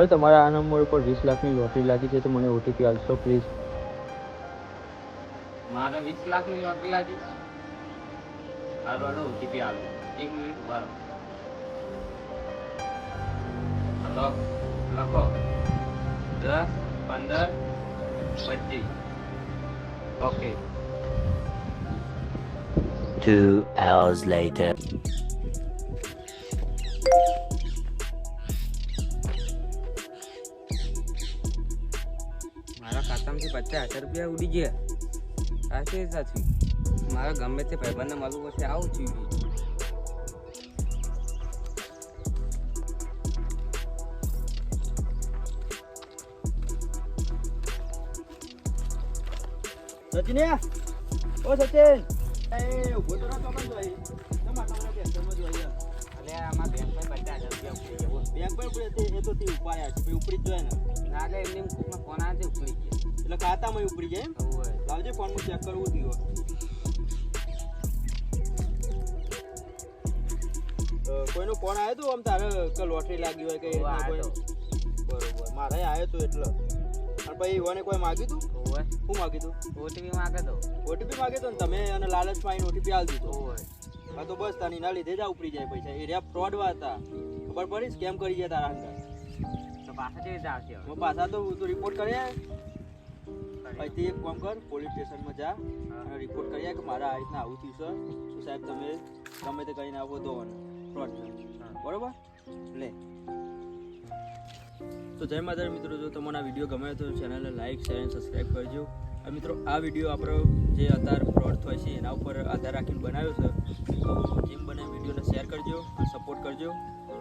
Sir તમારા આ number ઉપર 20 લાખની લોટરી લાગી છે તો મને ઓટીપી આપશો પ્લીઝ. મારે 20 લાખની લોટરી લાગી. હાલો હાલો ઓટીપી આલો. 1 મિનિટ ઉભા રહો. હાલો લખો 10 15 25. ઓકે. 2 hours later. મારા ખાતામાંથી 50,000 રૂપિયા ઉડી ગયા. સાચી સાચી મારા ગમે તે ભાઈબંધને મળવું પછી આવું છું. સચિન ઓ સચિન એ ઉભો તો ના ચોકન જોઈ તમારા બેંકમાં જોઈ અરે આમાં બેંકમાં 50,000 રૂપિયા ઉડી ગયા. બેંક પર ઉપડી એ તો તે ઉપાડ્યા છે ઉપડી જ જાય ને. ના લે એમને કોકના ફોન આવે ઉપડી ગયા. એટલે ખાતામાં ઉપડી જાય એમ. ઓય લાવજે ફોન માં ચેક કરવું દીવો. કોઈનો ફોન આવ્યો તો આમ તારે કે લોટરી લાગી હોય કે કોઈ બરોબર મારે આવ્યો તો એટલે અને પછી ઈવાને કોઈ માગ્યું તું ઓય શું માગ્યું તું ઓટીપી માંગે તો ઓટીપી માગ્યો તો ને તમે અને લાલચમાં આવીને ઓટીપી આલી દીધો ઓય હા તો બસ તાની ના લીધે જ આ ઉપડી જાય પૈસા એ રહ્યા ફ્રોડ હતા ખબર પડી સ્કેમ કરી ગયા તારા અંદર તો પાછા કેવી રીતે આવશે હવે? હું પાછા તો તું રિપોર્ટ કરી અહીંથી એક કામ કર પોલીસ સ્ટેશનમાં જા અને રિપોર્ટ કરી કે મારા આ રીતના આવું થયું છે તો સાહેબ તમે ગમે તે કરીને આવો દો ફ્રોડ બરોબર લે તો જય માતાજી મિત્રો જો તમને આ વિડીયો ગમે તો ચેનલને લાઈક શેર અને સબસ્ક્રાઈબ કરજો અને મિત્રો આ વિડીયો આપણો જે અત્યારે ફ્રોડ થાય છે એના ઉપર આધાર રાખીને બનાવ્યો છે તો જેમ બને વિડીયોને શેર કરજો અને સપોર્ટ કરજો